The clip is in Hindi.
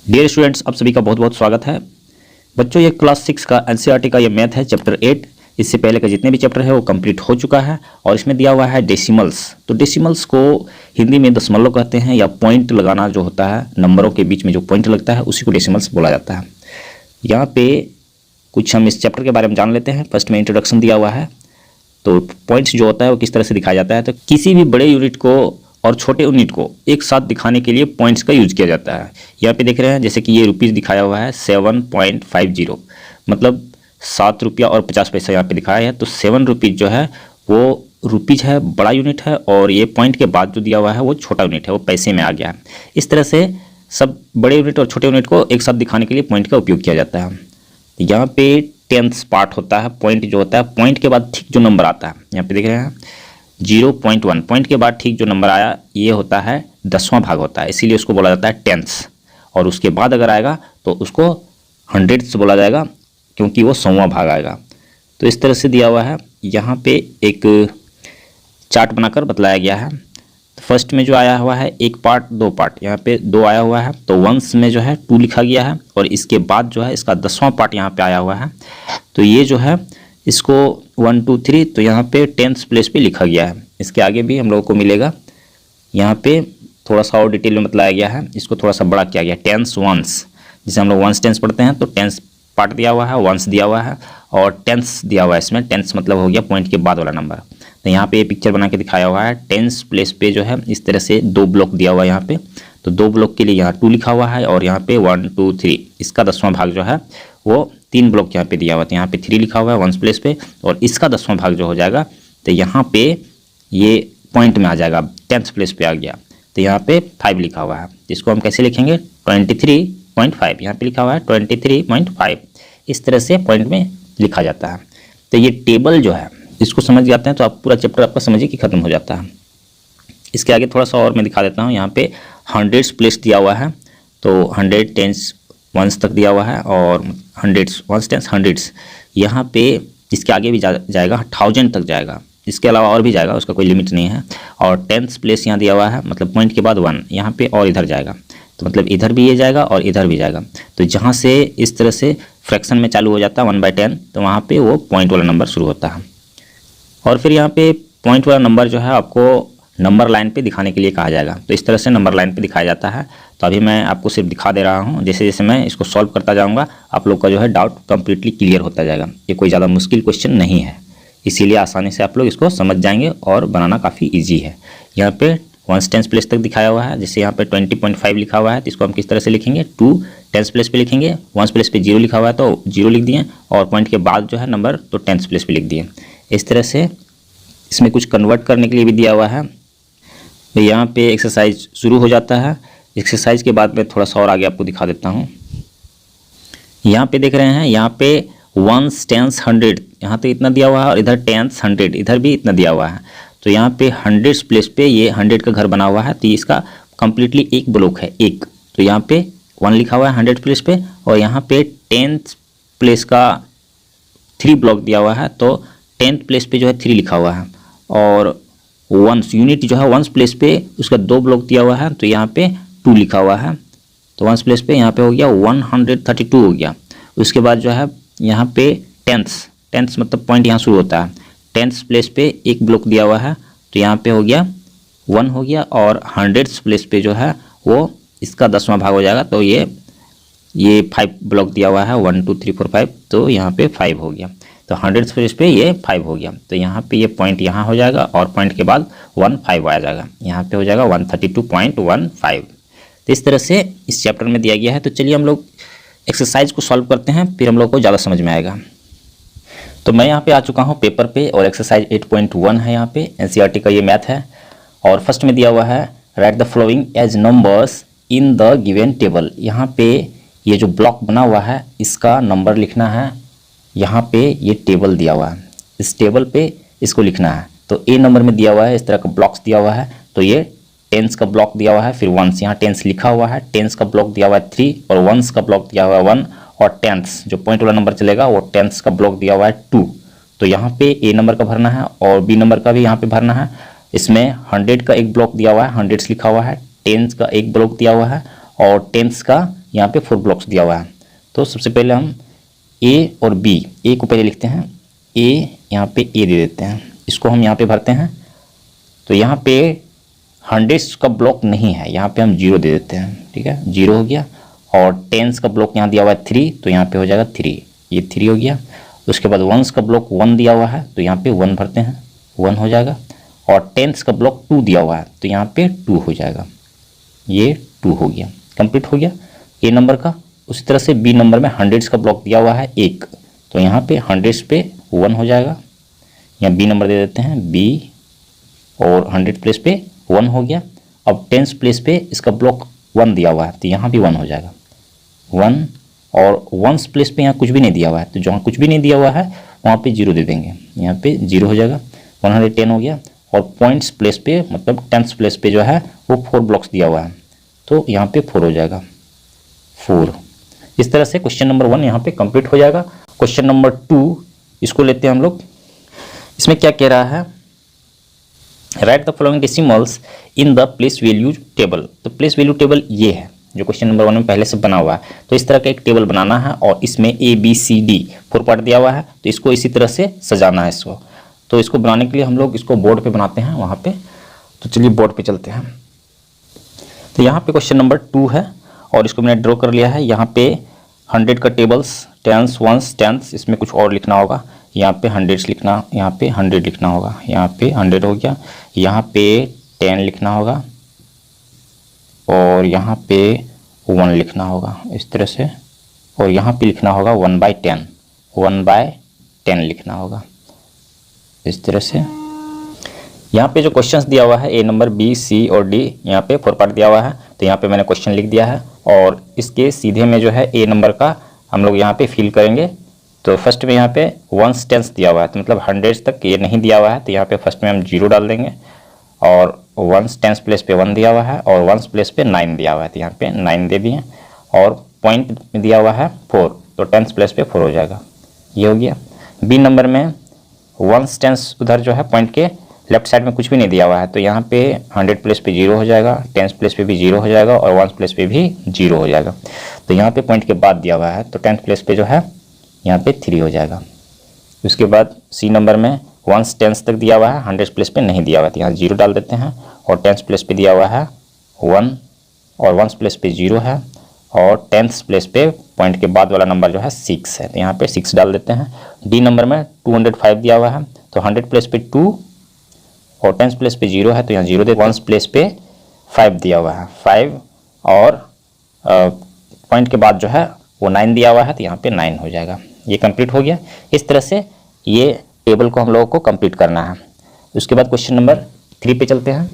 डियर स्टूडेंट्स, आप सभी का बहुत बहुत स्वागत है। बच्चों, ये क्लास 6 का एनसीईआरटी का ये मैथ है, चैप्टर 8। इससे पहले का जितने भी चैप्टर है वो कंप्लीट हो चुका है और इसमें दिया हुआ है डेसिमल्स। तो डेसिमल्स को हिंदी में दशमलव कहते हैं, या पॉइंट लगाना जो होता है, नंबरों के बीच में जो पॉइंट लगता है उसी को डेसिमल्स बोला जाता है। यहाँ पे कुछ हम इस चैप्टर के बारे में जान लेते हैं। फर्स्ट में इंट्रोडक्शन दिया हुआ है। तो पॉइंट्स जो होता है वो किस तरह से दिखाया जाता है, तो किसी भी बड़े यूनिट को और छोटे यूनिट को एक साथ दिखाने के लिए पॉइंट्स का यूज किया जाता है। यहाँ पे देख रहे हैं, जैसे कि ये रुपीज़ दिखाया हुआ है 7.50, मतलब 7 रुपया और 50 पैसा यहाँ पे दिखाया है। तो 7 रुपीज़ जो है वो रुपीज़ है, बड़ा यूनिट है, और ये पॉइंट के बाद जो दिया हुआ है वो छोटा यूनिट है, वो पैसे में आ गया है। इस तरह से सब बड़े यूनिट और छोटे यूनिट को एक साथ दिखाने के लिए पॉइंट का उपयोग किया जाता है। यहाँ पे 10th पार्ट होता है, पॉइंट जो होता है, पॉइंट के बाद ठीक जो नंबर आता है, यहाँ पे देख रहे हैं 0.1, पॉइंट के बाद ठीक जो नंबर आया ये होता है 10वां भाग होता है, इसीलिए उसको बोला जाता है टेंस। और उसके बाद अगर आएगा तो उसको हंड्रेड्स बोला जाएगा, क्योंकि वो 100वां भाग आएगा। तो इस तरह से दिया हुआ है। यहाँ पे एक चार्ट बनाकर बतलाया गया है। फर्स्ट में जो आया हुआ है एक पार्ट, 2 पार्ट, यहाँ पे 2 आया हुआ है, तो वंस में जो है 2 लिखा गया है, और इसके बाद जो है इसका 10वां पार्ट यहाँ पे आया हुआ है। तो ये जो है इसको 1 2 3, तो यहाँ पे 10th प्लेस पे लिखा गया है। इसके आगे भी हम लोगों को मिलेगा। यहाँ पे थोड़ा सा और डिटेल में बताया गया है, इसको थोड़ा सा बड़ा किया गया, टेंस वंस, जिसे हम लोग वंस टेंस पढ़ते हैं। तो टेंस पार्ट दिया हुआ है, वंस दिया हुआ है और टेंस दिया हुआ है। इसमें टेंस मतलब हो गया पॉइंट के बाद वाला नंबर। तो यहाँ पे ये पिक्चर बना के दिखाया हुआ है। 10th प्लेस पे जो है इस तरह से 2 ब्लॉक दिया हुआ है यहाँ पे। तो 2 ब्लॉक के लिए यहाँ 2 लिखा हुआ है, और यहाँ पे 1 2 3, इसका 10वां भाग जो है वो 3 ब्लॉक यहाँ पे दिया हुआ है। तो यहाँ पे 3 लिखा हुआ है 1st प्लेस पे, और इसका 10वां भाग जो हो जाएगा तो यहाँ पे ये पॉइंट में आ जाएगा, 10th प्लेस पे आ गया। तो यहाँ पे 5 लिखा हुआ है, इसको हम कैसे लिखेंगे, 23.5, यहाँ पे लिखा हुआ है 23.5। इस तरह से पॉइंट में लिखा जाता है। तो ये टेबल जो है इसको समझ जाते हैं तो आप पूरा चैप्टर आपका समझिए कि खत्म हो जाता है। इसके आगे थोड़ा सा और मैं दिखा देता हूँ। यहाँ पे हंड्रेड्स प्लेस दिया हुआ है, तो 100 10s वंस तक दिया हुआ है, और हंड्रेड्स वंस टेंस हंड्रेड्स, यहाँ पे इसके आगे भी जाएगा 1000 तक जाएगा, इसके अलावा और भी जाएगा, उसका कोई लिमिट नहीं है। और 10th प्लेस यहाँ दिया हुआ है, मतलब पॉइंट के बाद 1, यहाँ पे और इधर जाएगा, तो मतलब इधर भी ये जाएगा और इधर भी जाएगा। तो जहाँ से इस तरह से फ्रैक्शन में चालू हो जाता है 1/10, तो वहाँ पे वो पॉइंट वाला नंबर शुरू होता है। और फिर यहाँ पे पॉइंट वाला नंबर जो है आपको नंबर लाइन पे दिखाने के लिए कहा जाएगा। तो इस तरह से नंबर लाइन पे दिखाया जाता है। तो अभी मैं आपको सिर्फ दिखा दे रहा हूँ, जैसे जैसे मैं इसको सॉल्व करता जाऊँगा आप लोग का जो है डाउट कंप्लीटली क्लियर होता जाएगा। ये कोई ज़्यादा मुश्किल क्वेश्चन नहीं है, इसीलिए आसानी से आप लोग इसको समझ जाएंगे और बनाना काफ़ी ईजी है। यहाँ पे 1 10th प्लेस तक दिखाया हुआ है, जैसे यहाँ पे 20.5 लिखा हुआ है, तो इसको हम किस तरह से लिखेंगे, 2 10th प्लेस पे लिखेंगे, 1st प्लेस पे 0 लिखा हुआ है तो 0 लिख दिए, और पॉइंट के बाद जो है नंबर तो 10th प्लेस पे लिख दिए। इस तरह से इसमें कुछ कन्वर्ट करने के लिए भी दिया हुआ है। तो यहाँ पे एक्सरसाइज शुरू हो जाता है। एक्सरसाइज के बाद मैं थोड़ा सा और आगे आपको दिखा देता हूँ। यहाँ पे देख रहे हैं, यहाँ पे 1s 10s 100, यहाँ तो इतना दिया हुआ है, और इधर 10s 100, इधर भी इतना दिया हुआ है। तो यहाँ पे 100 प्लेस पे ये 100 का घर बना हुआ है, तो इसका कम्प्लीटली एक ब्लॉक है, एक। तो यहाँ पे 1 लिखा हुआ है 100 प्लेस पे, और यहाँ पे 10th प्लेस का 3 ब्लॉक दिया हुआ है, तो 10th प्लेस पे जो है 3 लिखा हुआ है, और 1 यूनिट जो है 1st प्लेस पे उसका 2 ब्लॉक दिया हुआ है, तो यहाँ पे 2 लिखा हुआ है। तो 1st प्लेस पे यहाँ पे हो गया 132 हो गया। उसके बाद जो है यहाँ पे 10th मतलब पॉइंट यहाँ शुरू होता है, 10th प्लेस पे एक ब्लॉक दिया हुआ है, तो यहाँ पे हो गया 1 हो गया, और 100th प्लेस पे जो है वो इसका 10वां भाग हो जाएगा, तो ये 5 ब्लॉक दिया हुआ है, 1 2 3 4 5, तो यहाँ पे 5 हो गया। तो 100th प्लेस पे ये 5 हो गया, तो यहाँ पे ये पॉइंट यहाँ हो जाएगा, और पॉइंट के बाद 1 5 आ जाएगा, यहाँ पे हो जाएगा 132.15। तो इस तरह से इस चैप्टर में दिया गया है। तो चलिए हम लोग एक्सरसाइज को सॉल्व करते हैं, फिर हम लोग को ज़्यादा समझ में आएगा। तो मैं यहाँ पे आ चुका हूँ पेपर पे, और एक्सरसाइज 8.1 है, यहाँ पे एनसीईआरटी का ये मैथ है। और फर्स्ट में दिया हुआ है write the following as numbers in the given table. यहाँ पे ये जो ब्लॉक बना हुआ है इसका नंबर लिखना है। यहाँ पे ये टेबल दिया हुआ है, इस टेबल पे इसको लिखना है। तो ए नंबर में दिया हुआ है, इस तरह का ब्लॉक्स दिया हुआ है, तो ये 10s का ब्लॉक दिया हुआ है, फिर 1s, यहाँ 10s लिखा हुआ है, 10s का ब्लॉक दिया हुआ है 3, और 1s का ब्लॉक दिया हुआ है 1, और 10s जो पॉइंट वाला नंबर चलेगा वो 10s का ब्लॉक दिया हुआ है 2। तो यहाँ पे ए नंबर का भरना है, और बी नंबर का भी यहाँ पे भरना है। इसमें 100 का एक ब्लॉक दिया हुआ है, 100s लिखा हुआ है, 10s का एक ब्लॉक दिया हुआ है, और 10s का यहाँ पे 4 ब्लॉक्स दिया हुआ है। तो सबसे पहले हम ए और बी, ए को पहले लिखते हैं, ए यहाँ पे ए दे देते हैं, इसको हम यहाँ पे भरते हैं। तो यहाँ पे हंड्रेड्स का ब्लॉक नहीं है, यहाँ पे हम 0 दे देते हैं, ठीक है, 0 हो गया। और टेंस का ब्लॉक यहाँ दिया हुआ है 3, तो यहाँ पे हो जाएगा 3, ये 3 हो गया। उसके बाद वंस का ब्लॉक 1 दिया हुआ है, तो यहाँ पे 1 भरते हैं, 1 हो जाएगा। और टेंस का ब्लॉक 2 दिया हुआ है, तो यहाँ पे 2 हो जाएगा, ये 2 हो गया, कंप्लीट हो गया ए नंबर का। उसी तरह से बी नंबर में हंड्रेड्स का ब्लॉक दिया हुआ है 1, तो यहाँ पे हंड्रेड्स पे 1 हो जाएगा। यहाँ बी नंबर दे देते हैं बी, और 100 प्लेस पे 1 हो गया। अब टेंस प्लेस पे इसका ब्लॉक 1 दिया हुआ है, तो यहाँ भी 1 हो जाएगा, 1। और वंस प्लेस पे यहाँ कुछ भी नहीं दिया हुआ है, तो जहाँ कुछ भी नहीं दिया हुआ है वहाँ पे 0 दे देंगे, यहाँ पे 0 हो जाएगा, 110 हो गया। और पॉइंट्स प्लेस पे मतलब टेंस प्लेस पे जो है वो 4 ब्लॉक्स दिया हुआ है, तो यहाँ पे 4 हो जाएगा, 4। इस तरह से क्वेश्चन नंबर 1 यहाँ पे कंप्लीट हो जाएगा। क्वेश्चन नंबर 2 इसको लेते हैं हम लोग। इसमें क्या कह रहा है, write the following decimals in the place value table. तो प्लेस वैल्यू टेबल ये है जो क्वेश्चन नंबर 1 में पहले से बना हुआ है। तो इस तरह का एक टेबल बनाना है और इसमें A B C D 4 part दिया हुआ है, तो इसको इसी तरह से सजाना है इसको। तो इसको बनाने के लिए हम लोग इसको बोर्ड पे बनाते हैं वहाँ पे। तो चलिए बोर्ड पे चलते हैं। तो यहाँ पे क्वेश्चन नंबर 2 है और इसको मैंने ड्रॉ कर लिया है। यहाँ पे 100 का टेबल्स, टेंस, वंस, टेंस, इसमें कुछ और लिखना होगा। यहाँ पे हंड्रेड्स लिखना, यहाँ पे 100 लिखना होगा, यहाँ पे 100 हो गया। यहाँ पे 10 लिखना होगा और यहाँ पे 1 लिखना होगा इस तरह से। और यहाँ पे लिखना होगा 1/10, 1/10 लिखना होगा इस तरह से। यहाँ पे जो क्वेश्चंस दिया हुआ है ए नंबर, बी, सी और डी, यहाँ पे 4 पार्ट दिया हुआ है। तो यहाँ पे मैंने क्वेश्चन लिख दिया है और इसके सीधे में जो है ए नंबर का हम लोग यहाँ पे फिल करेंगे। तो फर्स्ट में यहाँ पे वंस टेंस दिया हुआ है, तो मतलब हंड्रेड्स तक ये नहीं दिया हुआ है, तो यहाँ पे फर्स्ट में हम 0 डाल देंगे। और वंस टेंस प्लेस पे 1 दिया हुआ है और वंस प्लेस पे 9 दिया हुआ है, तो यहाँ पे 9 दे दिए। और पॉइंट में दिया हुआ है 4, तो टेंस प्लेस पे 4 हो जाएगा, ये हो गया। बी नंबर में वंस टेंस उधर जो है पॉइंट के लेफ्ट साइड में कुछ भी नहीं दिया हुआ है, तो यहाँ पे 100 प्लेस पे 0 हो जाएगा, टेंस प्लेस पे भी 0 हो जाएगा और वंस प्लेस पे भी 0 हो जाएगा। तो यहाँ पे पॉइंट के बाद दिया हुआ है, तो टेंस प्लेस पे जो है यहाँ पे 3 हो जाएगा। उसके बाद सी नंबर में वंस टेंस तक दिया हुआ है, 100 प्लेस पे नहीं दिया हुआ है, तो यहाँ 0 डाल देते हैं। और टेंस प्लेस पे दिया हुआ है 1 और वंस प्लेस पे 0 है। और टेंस प्लेस पे पॉइंट के बाद वाला नंबर जो है 6 है, तो यहाँ पे 6 डाल देते हैं। डी नंबर में 205 दिया हुआ है, तो 100 प्लेस पे 2 और टेंस प्लेस पे 0 है, तो यहाँ 0 दे। वंस प्लेस पे 5 दिया हुआ है, 5 और पॉइंट के बाद जो है वो 9 दिया हुआ है, तो यहाँ पे 9 हो जाएगा। ये कंप्लीट हो गया। इस तरह से ये टेबल को हम लोगों को कंप्लीट करना है। उसके बाद क्वेश्चन नंबर 3 पे चलते हैं।